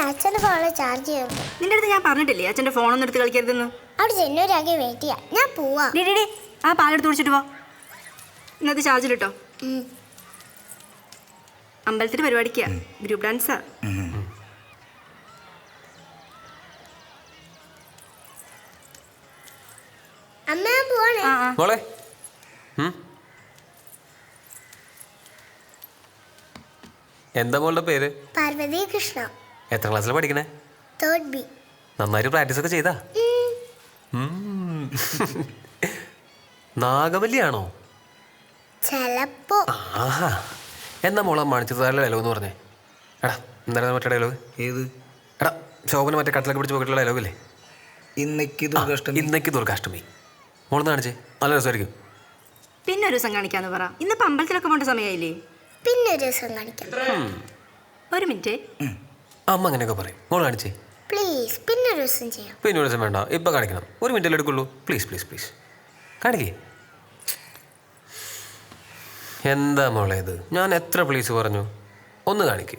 അച്ഛന്റെ ഫോണിൽ ചാർജ് ചെയ്യും. നിന്റെ അടുത്ത് ഞാൻ പറഞ്ഞിട്ടില്ലേ അച്ഛന്റെ ഫോണൊന്നും എടുത്ത് കളിക്കരുതെന്ന്. അവിടെ ചെന്നൂരാകെ വെയിറ്റ് ചെയ്യാം. ഞാൻ പോവാ. ആ പാലെടുത്ത് കുടിച്ചിട്ട് പോ. ഇന്നത്തെ ചാർജിലിട്ടോ. അമ്പലത്തിൽ പരിപാടിക്കാ, ഗ്രൂപ്പ് ഡാൻസാ. അമ്മ പോണേ. എന്താ മോളുടെ പേര്? പാർവതി കൃഷ്ണ. എത്ര ക്ലാസ്സിലാണ് പഠിക്കണേ? 3rd B. നന്നായിട്ട് പ്രാക്ടീസ് ഒക്കെ ചെയ്താ? നാഗവല്ലിയാണോ? ചെലപ്പോ. ആഹാ, എന്നാ മോളെ മണിച്ചിത്രത്താഴിലെ ഡയലോഗ് എന്ന് പറഞ്ഞേ. എടാ എന്തായാലും മറ്റേ ഡയലോഗ് ഏത്? എടാ ശോഭന മറ്റേ കട്ടിലൊക്കെ പിടിച്ച് പോയിട്ടുള്ള ഡയലോഗല്ലേ? ഇന്നേക്ക് ദുർഗാഷ്ടമി. മോളൊന്ന് കാണിച്ചേ, നല്ല രസമായിരിക്കും. പിന്നെ ഒരു ദിവസം കാണിക്കാന്ന് പറ. ഇന്നിപ്പോ അമ്പലത്തിലൊക്കെ പോകേണ്ട സമയമായില്ലേ? പിന്നെ ഒരു ദിവസം കാണിക്കാം. ഒരു മിനിറ്റ്. അമ്മ അങ്ങനെയൊക്കെ പറയും. മോള് കാണിച്ചേ പ്ലീസ്. പിന്നെ ഒരു ദിവസം ചെയ്യാം. പിന്നെ ഒരു ദിവസം വേണ്ട, ഇപ്പം കാണിക്കണം. ഒരു മിനിറ്റല്ലേ എടുക്കുള്ളൂ. പ്ലീസ് പ്ലീസ് പ്ലീസ് കാണിക്കേ. എന്താ മോളെ ഇത്? ഞാൻ എത്ര പ്ലീസ് പറഞ്ഞു? ഒന്ന് കാണിക്കേ.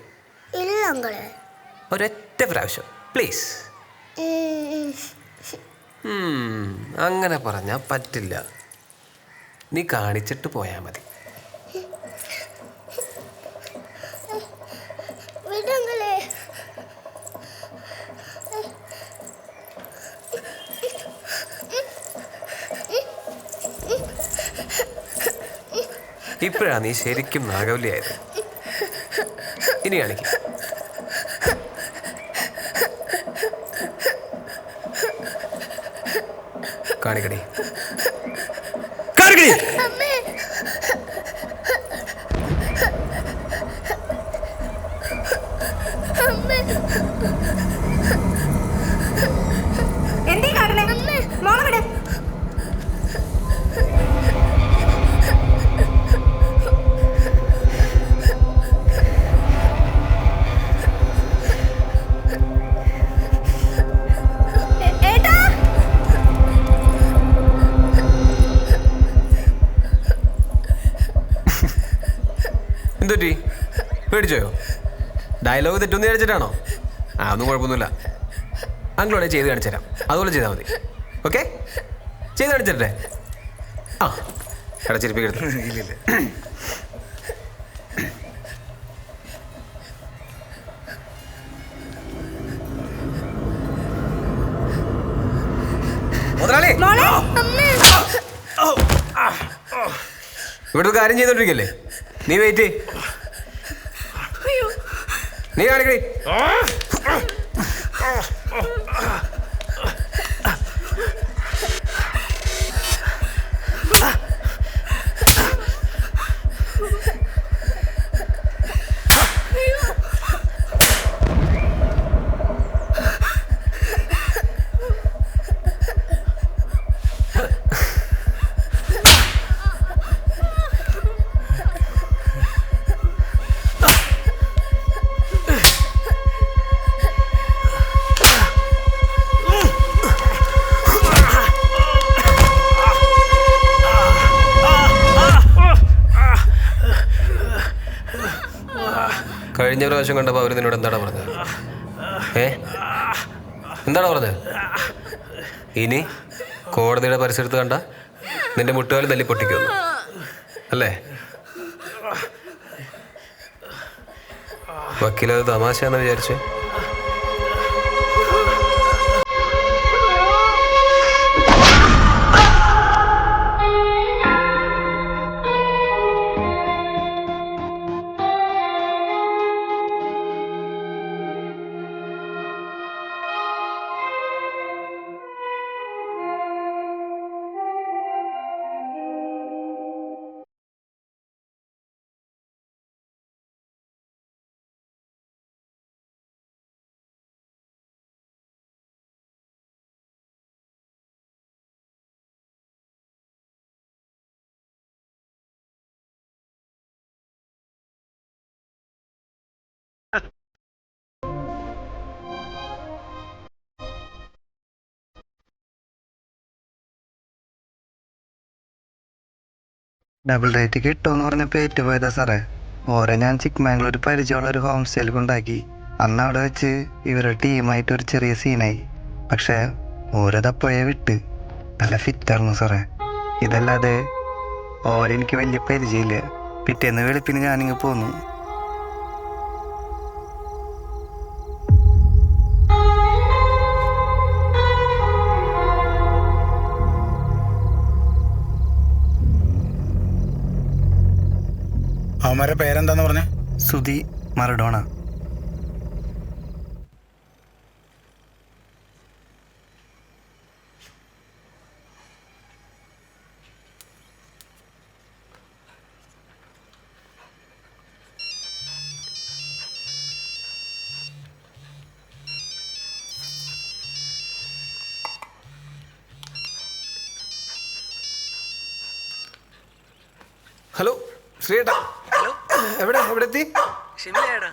ഇല്ല അങ്കള്. ഒരൊറ്റ പ്രാവശ്യം പ്ലീസ്. അങ്ങനെ പറഞ്ഞാൽ പറ്റില്ല. നീ കാണിച്ചിട്ട് പോയാൽ മതി. ഇപ്പോഴാണ് നീ ശരിക്കും നാഗവല്ലിയായത്. ഇനി കാണിക്കും. കാണിക്കടി കാണിക്കടി. എന്തേ കാട്ടണേ? മോളെ വിട്. എന്തൊറ്റി? പേടിച്ചോയോ? ഡയലോഗ് തെറ്റൊന്നും കാണിച്ചിട്ടാണോ? ഒന്നും കുഴപ്പമൊന്നുമില്ല. അങ്കിളോടെ ചെയ്ത് കാണിച്ചു തരാം. അതുപോലെ ചെയ്താൽ മതി. ഓക്കെ, ചെയ്ത് കാണിച്ചിട്ടെ. കടച്ചിരിപ്പിക്കരുത്. മുതലാളി, ഇവിടെ ഒരു കാര്യം ചെയ്തോണ്ടിരിക്കല്ലേ? നീ വെയിറ്റ്. നീ കാണിക്കണേ. കഴിഞ്ഞ പ്രാവശ്യം കണ്ടപ്പോൾ അവർ നിന്നോട് എന്താണ് പറഞ്ഞത്? എന്താണ് പറഞ്ഞത്? ഇനി കോടതിയുടെ പരിസരത്ത് കണ്ട നിന്റെ മുട്ടുകാലും തല്ലി പൊട്ടിക്കുന്നു അല്ലേ? വക്കീലത് തമാശയാണെന്ന് വിചാരിച്ചേ? ഡബിൾ റേറ്റ് കിട്ടുമെന്ന് പറഞ്ഞപ്പോൾ ഏറ്റുപോയതാ സാറേ. ഓരെ ഞാൻ ചിക്ക്മാംഗ്ലൂർ പരിചയമുള്ള ഒരു ഹോം സ്റ്റേയിൽ കൊണ്ടാക്കി. അന്ന് അവിടെ വെച്ച് ഇവരുടെ ടീമായിട്ട് ഒരു ചെറിയ സീനായി. പക്ഷേ ഓരതപ്പോഴേ വിട്ട്. നല്ല ഫിറ്റായിരുന്നു സാറേ. ഇതല്ലാതെ ഓരെനിക്ക് വലിയ പരിചയമില്ല. പിറ്റേന്ന് വെളുപ്പിന് ഞാനിങ്ങ് പോന്നു. അവന്മാരുടെ പേരെന്താന്ന് പറഞ്ഞേ? സുധി, മറഡോണ. ഹലോ ശ്രീയേട്ടാ. ഹലോ, എവിടെ എത്തി? ഷിംലയാടാ.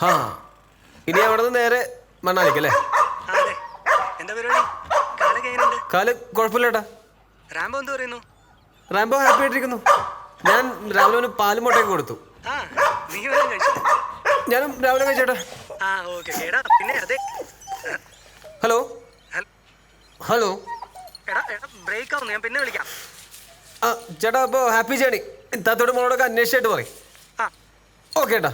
ആ, ഇനി അവിടെ നിന്ന് നേരെ മണ്ണാലിക്കല്ലേ? അതെ. എന്താ പരിപാടി? കാലൊക്കെ എങ്ങനെയുണ്ട്? കാല് കുഴപ്പമില്ലേട്ടാ. റാംബോ എന്ത് പറയുന്നു? റാംബോ ഹാപ്പി ആയിട്ടിരിക്കുന്നു. ഞാൻ രാവിലെ പാലും മുട്ടയൊക്കെ കൊടുത്തു. ആ, നീ വല്ലതും കഴിച്ചോ? ഞാനും രാവിലെ കഴിച്ചേട്ടാ. ആ, ഓക്കെ. എടാ പിന്നെ അതെ. ഹലോ ഹൽ- ഹലോ. എടാ ബ്രേക്ക് ആവുന്നു, ഞാൻ പിന്നെ വിളിക്കാം. ആ ചേട്ടാ, അപ്പോൾ ഹാപ്പി ജേണി. താത്തോട് മോളോടൊക്കെ അന്വേഷിച്ചായിട്ട് പറയും. ആ, ഓക്കെ ഏട്ടാ.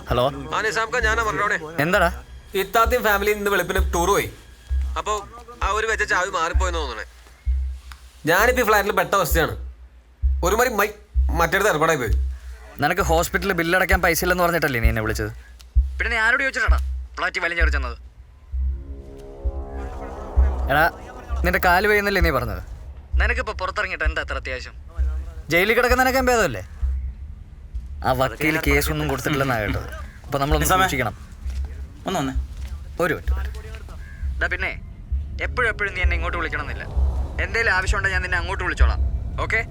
ഹലോ, ആ നിസാംക്ക, ഞാനാ പറഞ്ഞോടെ. എന്താടാ? ഇത്താത്തയും ഫാമിലിയിൽ നിന്ന് വെളുപ്പിന് ടൂർ പോയി. അപ്പോൾ ആ ഒരു വെച്ച ചാവി മാറിപ്പോയെന്ന് തോന്നണേ. ഞാനിപ്പോൾ ഈ ഫ്ലാറ്റിൽ പെട്ട അവസ്ഥയാണ്. ഒരുമാതിരി മറ്റേടത്ത് ഏർപ്പാടായി പോയി. നിനക്ക് ഹോസ്പിറ്റലിൽ ബില്ലടയ്ക്കാൻ പൈസ ഇല്ലെന്ന് പറഞ്ഞിട്ടല്ലേ നീ എന്നെ വിളിച്ചത്? പിന്നെ നീ ആരോട് ചോദിച്ചിട്ടാ ഫ്ലാറ്റ് വലിഞ്ഞെറി ചെന്നത്? എടാ, നിന്റെ കാല് വേയുന്നല്ലേ നീ പറഞ്ഞത്? നിനക്കിപ്പോൾ പുറത്തിറങ്ങിയിട്ട് എന്താ അത്ര അത്യാവശ്യം? ജയിലിൽ കിടക്കുന്നതിനൊക്കെ ഭേദമല്ലേ? ആ വക്കീൽ കേസൊന്നും കൊടുത്തിട്ടില്ലെന്നാണ് കേട്ടത്. അപ്പോൾ നമ്മളൊന്ന് സൂക്ഷിക്കണം. ഒന്ന് വന്നേ. ഒരു വട്ടം. പിന്നെ എപ്പോഴും നീ എന്നെ ഇങ്ങോട്ട് വിളിക്കണമെന്നില്ല. എന്തെങ്കിലും ആവശ്യമുണ്ടെങ്കിൽ ഞാൻ നിന്നെ അങ്ങോട്ട് വിളിച്ചോളാം. Okay?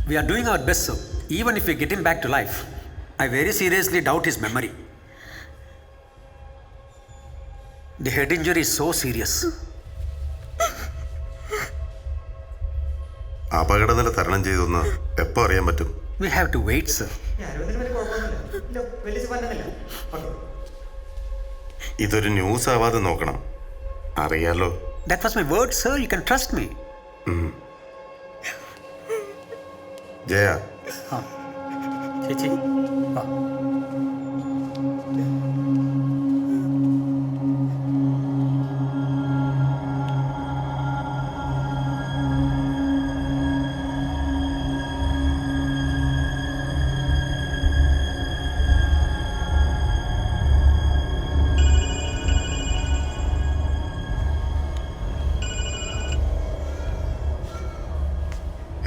We are doing our best, sir. Even if we get him back to life, I very seriously doubt his memory. The head injury is so serious. അപകടനില തരണം ചെയ്തൊന്ന് എപ്പോൾ അറിയാൻ പറ്റും? We have to wait, sir. ഇതൊരു news ആവാതെ നോക്കണം. അറിയാലോ. That was my word, sir. You can trust me. Jaya, ചേച്ചി വാ.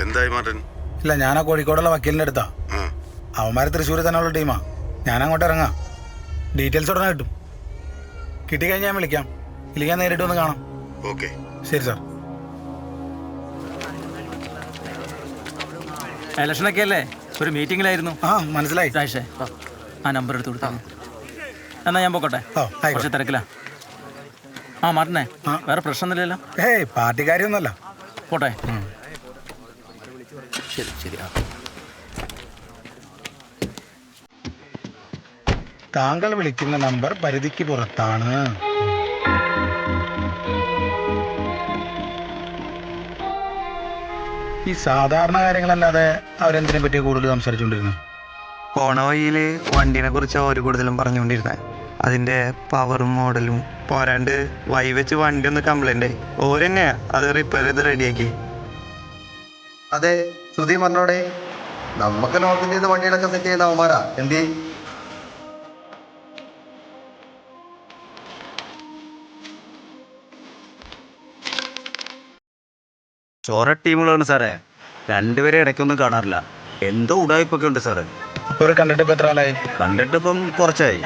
എന്തായി മാർട്ടിൻ? ഇല്ല, ഞാൻ ആ കോഴിക്കോടുള്ള വക്കീലിൻ്റെ അടുത്താ. ആ, അവന്മാർ തൃശ്ശൂരിൽ തന്നെയുള്ള ടീമാ. ഞാൻ അങ്ങോട്ട് ഇറങ്ങാം. ഡീറ്റെയിൽസ് ഉടനെ കിട്ടും. കിട്ടിക്കഴിഞ്ഞാൽ ഞാൻ വിളിക്കാം. ഇല്ലെങ്കിൽ ഞാൻ നേരിട്ട് വന്ന് കാണാം. ഓക്കെ. ശരി സാർ. ഇലക്ഷനൊക്കെ അല്ലേ? ഒരു മീറ്റിംഗിലായിരുന്നു. ആ, മനസ്സിലായി. രാജേഷേ, ആ നമ്പർ എടുത്ത് കൊടുത്താ. എന്നാ ഞാൻ പോക്കോട്ടെ, കുറച്ച് തിരക്കില്ല. ആ മാർട്ടിനെ, വേറെ പ്രശ്നമൊന്നുമില്ലല്ലോ? ഏയ്, പാർട്ടിക്കാരിയൊന്നുമല്ല. പോട്ടെ. ശരി ശരി. താങ്കൾ വിളിക്കുന്ന നമ്പർ പരിധിക്ക് പുറത്താണ്. ഈ സാധാരണ കാര്യങ്ങളല്ലാതെ അവരെന്തിനെ പറ്റി കൂടുതൽ സംസാരിച്ചുകൊണ്ടിരുന്നു? പോണ വഴിയിൽ വണ്ടീനെ കുറിച്ച് അവർ കൂടുതലും പറഞ്ഞുകൊണ്ടിരുന്നത്. അതിൻ്റെ പവറും മോഡലും പോരാണ്ട് വഴി വെച്ച് വണ്ടി ഒന്ന് കംപ്ലൈൻ്റ് ആയി. ഓരെന്നെയാ അത് റിപ്പയർ ചെയ്ത് റെഡിയാക്കി. അതെ, ശ്രുതി പറഞ്ഞോടെ. നമുക്ക് നോർത്ത് ഇന്ത്യയിൽ വണ്ടികളൊക്കെ സെറ്റ് ചെയ്യുന്ന അവന്മാരാ. എന്ത് ചോര ടീമുകളാണ് സാറേ. രണ്ടുപേരെ ഇടയ്ക്കൊന്നും കാണാറില്ല. എന്തോ ഉടായ്പൊക്കെ ഉണ്ട് സാറേ. അപ്പോൾ കണ്ടിട്ട് ഇപ്പം എത്ര ആളായി? കണ്ടിട്ടിപ്പം കുറച്ചായി.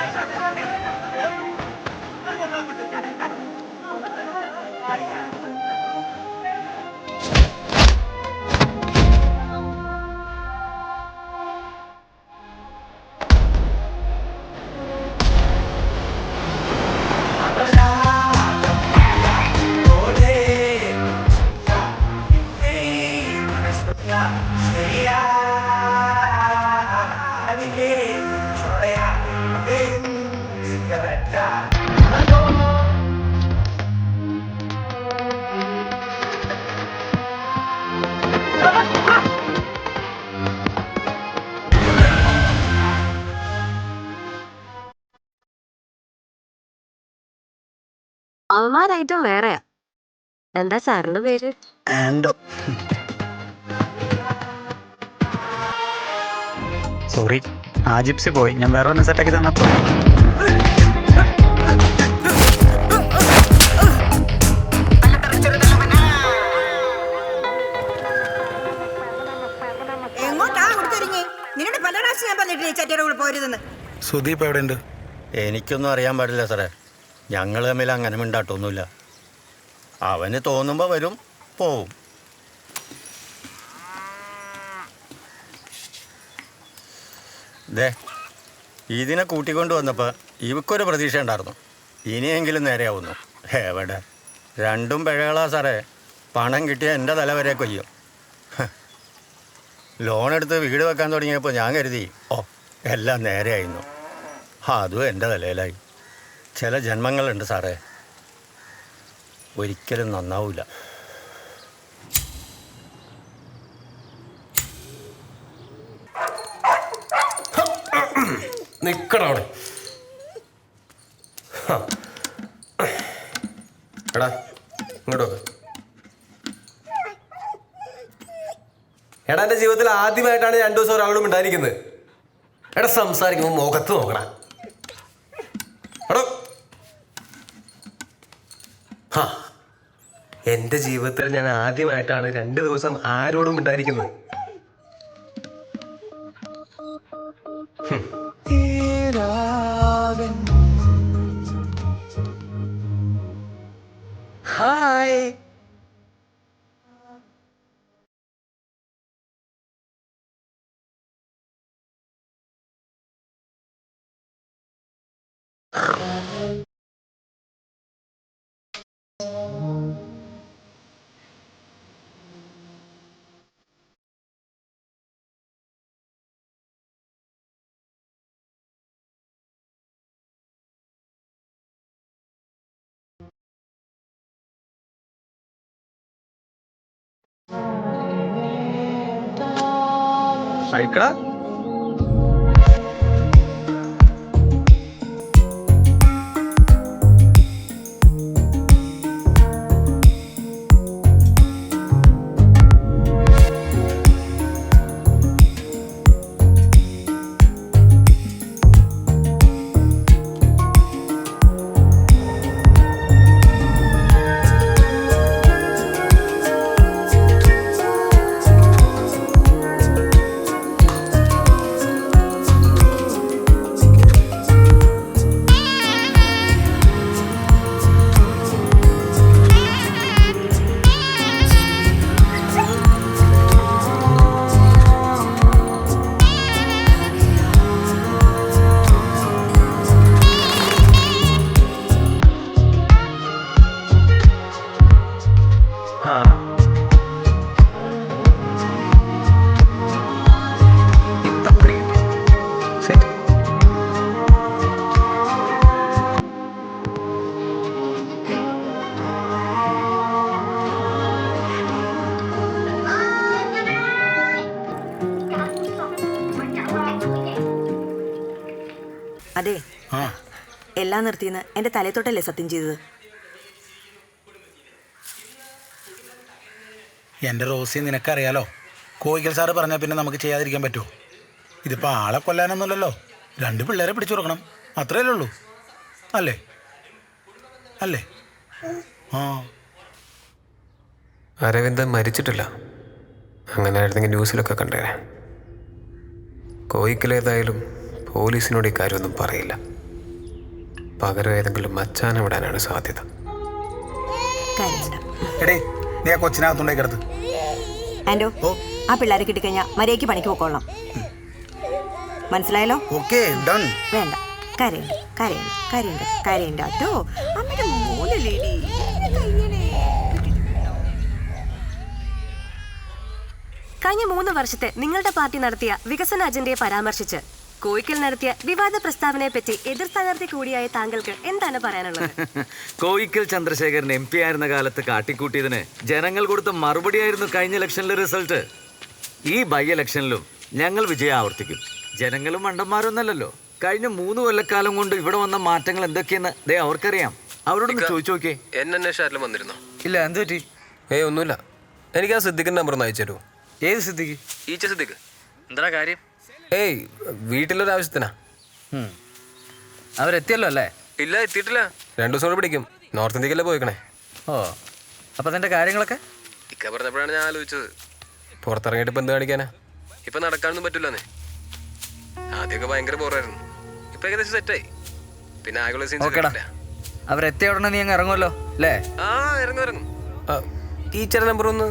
അവന്മാരായിട്ടും വേറെയാ. എന്താ സാറിന്റെ പേര്? സോറി, ആ ജിപ്സി പോയി. ഞാൻ വേറെ ഒന്ന് സെറ്റാക്കി തന്നപ്പോ. സുദീപ് എവിടെ ഉണ്ട്? എനിക്കൊന്നും അറിയാൻ പാടില്ല സാറേ. ഞങ്ങൾ തമ്മിൽ അങ്ങനെ മിണ്ടാട്ടൊന്നുമില്ല. അവന് തോന്നുമ്പോൾ വരും, പോവും. ദേ, ഇതിനെ കൂട്ടിക്കൊണ്ട് വന്നപ്പോൾ ഇവക്കൊരു പ്രതീക്ഷ ഉണ്ടായിരുന്നു. ഇനിയെങ്കിലും നേരെയാവുന്നു. എവിടെ? രണ്ടും പിഴകളാ സാറേ. പണം കിട്ടിയാൽ എൻ്റെ തല വരെ കൊയ്യും. ലോണെടുത്ത് വീട് വെക്കാൻ തുടങ്ങിയപ്പോൾ ഞാൻ കരുതി എല്ലാം നേരെയായിരുന്നു. അതും എൻ്റെ തലയിലായി. ചില ജന്മങ്ങളുണ്ട് സാറേ, ഒരിക്കലും നന്നാവില്ല. നിക്കടാ അവിടെ. എടാ ഇങ്ങോട്ട് നോക്ക്. എടാ, എൻ്റെ ജീവിതത്തിൽ ആദ്യമായിട്ടാണ് 2 ദിവസം ഒരാളോടും ഉണ്ടായിരിക്കുന്നത്. എടാ, സംസാരിക്കുമ്പോൾ മുഖത്ത് നോക്കടാ. എടോ, എൻ്റെ ജീവിതത്തിൽ ഞാൻ ആദ്യമായിട്ടാണ് 2 ദിവസം ആരോടും ഉണ്ടായിരിക്കുന്നത്. ഹായ്. കഴിക്കടാ. അതെ, എല്ലാം നിർത്തിയെന്ന് എന്റെ തലത്തോട്ടല്ലേ സത്യം ചെയ്തത്? എൻ്റെ റോസി നിനക്കറിയാലോ, കോയിക്കൽ സാറ് പറഞ്ഞാൽ പിന്നെ നമുക്ക് ചെയ്യാതിരിക്കാൻ പറ്റുമോ? ഇതിപ്പോൾ ആളെ കൊല്ലാനൊന്നുമല്ലല്ലോ, 2 പിള്ളേരെ പിടിച്ചു കൊടുക്കണം, അത്രയല്ലേ ഉള്ളൂ. അല്ലേ അല്ലേ? അരവിന്ദൻ മരിച്ചിട്ടില്ല. അങ്ങനെ ആയിരുന്നെങ്കിൽ ന്യൂസിലൊക്കെ കണ്ടേനെ. കോയിക്കലേതായാലും പോലീസിനോട് ഈ കാര്യമൊന്നും പറയില്ല. പകരം ഏതെങ്കിലും മച്ചാനെ വിടാനാണ് സാധ്യത. എടേ, നീ ആ കൊച്ചിനകത്തുണ്ടേ കിടത്ത്. ആൻഡോ, ആ പിള്ളേരെ കിട്ടിക്കഴിഞ്ഞാൽ മര്യാദയ്ക്ക് പണിക്ക് പോക്കോളാം. മനസ്സിലായല്ലോ? Okay, done. വേണ്ട, കരയുണ്ട് കരയുണ്ട് കരയുണ്ട് കരയുണ്ട് കേട്ടോ. അമ്മയുടെ മോനല്ലേടി. കഴിഞ്ഞ 3 വർഷത്തെ നിങ്ങളുടെ പാർട്ടി നടത്തിയ വികസന അജണ്ടയെ പരാമർശിച്ച് കോയിക്കൽ നടത്തിയ വിവാദ പ്രസ്താവനയെ പറ്റി എതിർ സ്ഥാനാർത്ഥി കൂടിയായ താങ്കൾക്ക് എന്താണ് പറയാനുള്ളത്? കോയിക്കൽ ചന്ദ്രശേഖരൻ MP ആയിരുന്ന കാലത്ത് കാട്ടിക്കൂട്ടിയതിന് ജനങ്ങൾ കൊടുത്ത മറുപടിയായിരുന്നു കഴിഞ്ഞ ഇലക്ഷനിലെ റിസൾട്ട്. ഈ ബൈ ഇലക്ഷനിലും ഞങ്ങൾ വിജയം ആവർത്തിക്കും. ജനങ്ങളും മണ്ടന്മാരൊന്നല്ലല്ലോ. കഴിഞ്ഞ 3 കൊല്ലക്കാലം കൊണ്ട് ഇവിടെ വന്ന മാറ്റങ്ങൾ എന്തൊക്കെയെന്ന് ദേ അവർക്കറിയാം. അവരോടൊന്ന് ചോദിച്ചു നോക്കിയേ. എന്നെ അന്വേഷിച്ചാലും വന്നിരുന്നോ? ഇല്ല, എന്ത് പറ്റി? ഒന്നുമില്ല. എനിക്ക് ആ സിദ്ദിഖിന്റെ നമ്പർ ഒന്ന് അയച്ചു തരുമോ? ഏത് സിദ്ദിഖ്? ഈച്ച സിദ്ദിഖ്. എന്താ കാര്യം? വീട്ടിലൊരാവശ്യത്തിനാ. അവരെത്തിയല്ലോ അല്ലേ? ഇല്ല, എത്തിയിട്ടില്ല. 2 ദിവസം കൂടെ പിടിക്കും. നോർത്ത് ഇന്ത്യക്കല്ലേ പോയിക്കണേ. ഓ, അപ്പൊ അതിന്റെ കാര്യങ്ങളൊക്കെ ഇക്ക പറഞ്ഞപ്പോഴാണ് ഞാൻ ആലോചിച്ചത്. പുറത്തിറങ്ങിയിട്ട് ഇപ്പം എന്ത് കാണിക്കാനാ? ഇപ്പൊ നടക്കാനൊന്നും പറ്റില്ലെന്നേ. ആദ്യമൊക്കെ ഭയങ്കര ബോറായിരുന്നു. ഇപ്പൊ ഏകദേശം സെറ്റായി. പിന്നെ ആകെയുള്ള സീൻസ്. അവരെത്തിയ ഉടനെ നീ അങ്ങ് ഇറങ്ങുമല്ലോ അല്ലേ? ഇറങ്ങും. ടീച്ചറുടെ നമ്പർ ഒന്ന്.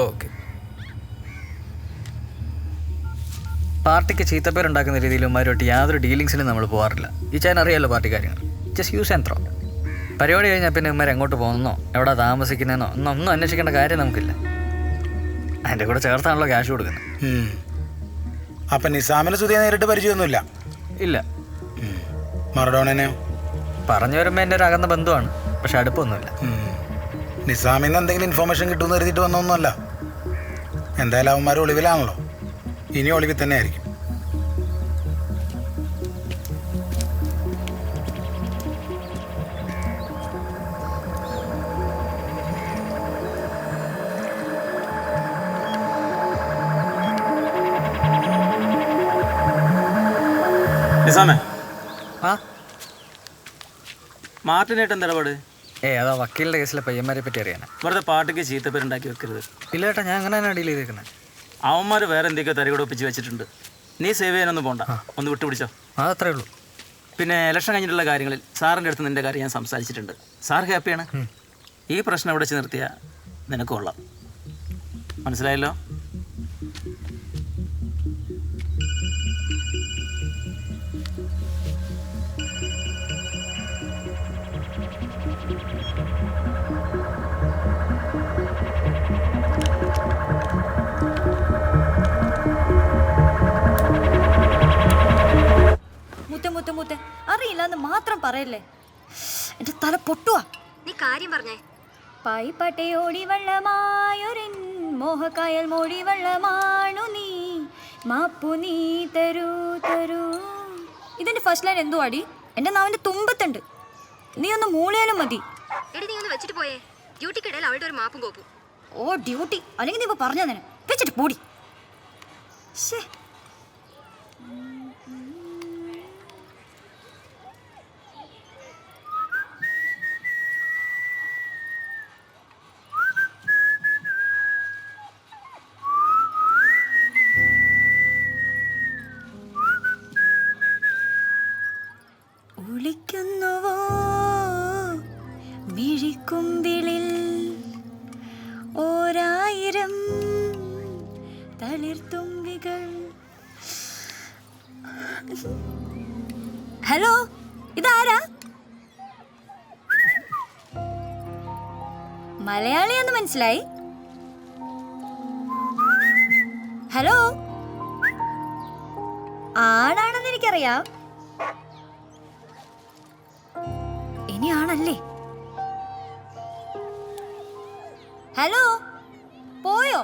ഓക്കെ. പാർട്ടിക്ക് ചീത്തപ്പേരുണ്ടാക്കുന്ന രീതിയിൽ ഉമ്മാരുമായിട്ട് യാതൊരു ഡീലിങ്സിനും നമ്മൾ പോകാറില്ല. ഈ ചാൻ അറിയാമല്ലോ പാർട്ടി കാര്യങ്ങൾ. Just use and throw. പരിപാടി കഴിഞ്ഞാൽ പിന്നെ ഉമ്മാർ എങ്ങോട്ട് പോകുന്നോ എവിടെ താമസിക്കുന്നതെന്നോ ഒന്നും അന്വേഷിക്കേണ്ട കാര്യം നമുക്കില്ല. അതിൻ്റെ കൂടെ ചേർത്താണല്ലോ ക്യാഷ് കൊടുക്കുന്നത്. അപ്പം നിസാമിന് സുധിയെ നേരിട്ട് പരിചയമൊന്നുമില്ല? ഇല്ല. മറഡോണനെയോ? പറഞ്ഞു വരുമ്പോൾ എൻ്റെ ഒരു അകന്ന ബന്ധുവാണ്, പക്ഷെ അടുപ്പൊന്നുമില്ല. നിസാമിൽ നിന്ന് എന്തെങ്കിലും ഇൻഫോർമേഷൻ കിട്ടുമെന്ന് കരുതിയിട്ട് വന്നൊന്നുമല്ല. എന്തായാലും അവന്മാർ ഒളിവിലാണല്ലോ, ഇനി ഒളിവിൽ തന്നെ ആയിരിക്കും. നിസാമേ, മാർട്ടിനായിട്ട് എന്താ ഇടപാട്? അതാ വക്കീലിൻ്റെ കേസിലെ പയ്യന്മാരെ പറ്റി അറിയാനാ. വെറുതെ പാർട്ടിക്ക് ചീത്തപ്പേരുണ്ടാക്കി വെക്കരുത്. ഇല്ല ചേട്ടാ, ഞാൻ അങ്ങനെ തന്നെ ഡീൽ ചെയ്തേക്കുന്നത്. അവന്മാർ വേറെ എന്തൊക്കെയോ തരികൂടെ ഒപ്പിച്ച് വെച്ചിട്ടുണ്ട്. നീ സേവ് ചെയ്യാനൊന്നും പോണ്ട, ഒന്ന് വിട്ടുപിടിച്ചോ. അതത്രേ ഉള്ളൂ. പിന്നെ ഇലക്ഷൻ കഴിഞ്ഞിട്ടുള്ള കാര്യങ്ങളിൽ സാറിൻ്റെ അടുത്ത് നിൻ്റെ കാര്യം ഞാൻ സംസാരിച്ചിട്ടുണ്ട്. സാർ ഹാപ്പിയാണ്. ഈ പ്രശ്നം ഇവിടെ വെച്ച് നിർത്തിയാൽ നിനക്ക് കൊള്ളാം. മനസ്സിലായല്ലോ? മുത്തേ അറിയില്ലെന്ന് മാത്രം പറയല്ലേ, എന്റെ തല പൊട്ടുവാ. നീ കാര്യം പറഞ്ഞേ. പായിപ്പാട്ടെ ഓടി വെള്ളമായൊരൻ മോഹക്കായൽ മോടി വെള്ളമാണു നീ, മാപ്പു നീ തരൂ തരൂ. ഇതിന്റെ ഫസ്റ്റ് ലൈൻ എന്തോ അടി? എന്റെ നാവിന്റെ തുമ്പത്തുണ്ട്. നീ ഒന്ന് മൂളിയാലും മതി. എടി നീ ഒന്ന് വെച്ചിട്ട് പോയേ. ഡ്യൂട്ടിക്കിടയിൽ അവളുടെ ഒരു മാപ്പും കോപ്പും. ഓ ഡ്യൂട്ടി അല്ലെങ്കിൽ നീ ഇപ്പൊ പറഞ്ഞാ തന്നെ വെച്ചിട്ട് പോടി. ശേ ഒളിക്കുന്നുവോ മിഴിക്കുമ്പിളിൽ ഓരായിരം തളിർത്തുമ്പികൾ. ഹലോ, ഇതാരാ? മലയാളിയെന്ന് മനസ്സിലായി. ഹലോ, ആണാണെന്ന് എനിക്കറിയാം. ഇനിയാണല്ലേ? ഹലോ, പോയോ?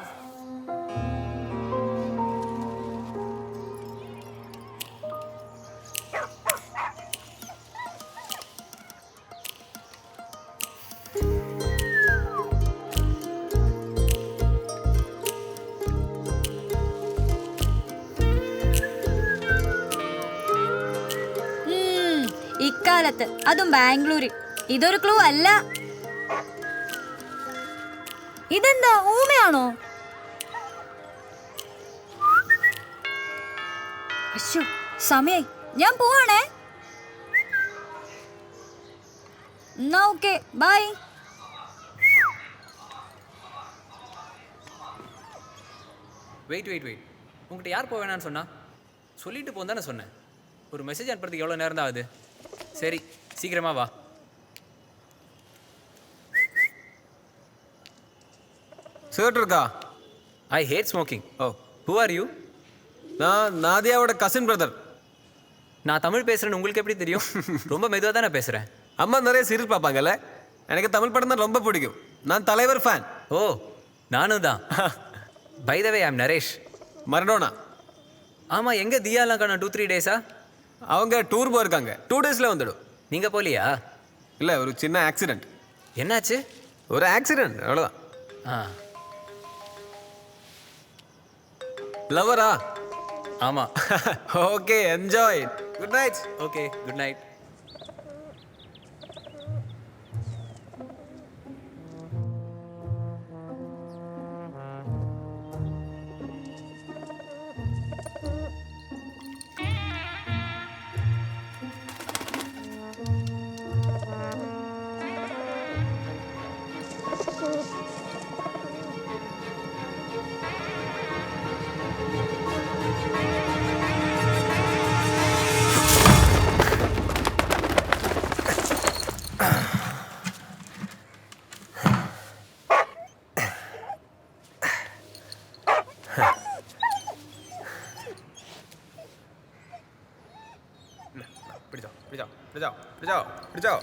ഇക്കാലത്ത് അതും ബാംഗ്ലൂര് ഇതൊരു ക്ലൂ അല്ല. ഇതെന്താ ഊമയാണോ? അശ്ശോ, സമയായി, ഞാൻ പോവാണേ. എന്നാ ഓക്കെ, ബൈ. வெயிட் உங்கள்கிட்ட யார் போக வேணான்னு சொன்னா? சொல்லிட்டு போன்னு தானே சொன்னேன். ஒரு மெசேஜ் அனுப்புறதுக்கு எவ்வளோ நேரம் தான் ஆகுது? சரி, சீக்கிரமா வா. சிகரெட் இருக்கா? I hate smoking. Oh, who are you? நான் நாதியாவோட கசின் பிரதர். நான் தமிழ் பேசுகிறேன்னு உங்களுக்கு எப்படி தெரியும்? ரொம்ப மெதுவாக தான் நான் பேசுகிறேன். அம்மா நிறைய சீரியஸ் பார்ப்பாங்கல்ல, எனக்கு தமிழ் படம் தான் ரொம்ப பிடிக்கும். நான் தலைவர் ஃபேன். ஓ, நானும் தான். By the way, I am Naresh. Maradona. ஆமாம், எங்கே தியாலாம் காணும் 2-3 டேஸா? அவங்க டூர் போயிருக்காங்க. 2 டேஸில் வந்துடும். நீங்கள் போகலையா? இல்லை, ஒரு சின்ன ஆக்சிடெண்ட். என்னாச்சு? ஒரு ஆக்சிடெண்ட், அவ்வளோதான். ஆ, லவரா? ஆமாம். Okay, enjoy. Good night. Okay, good night. പിടിച്ചോ.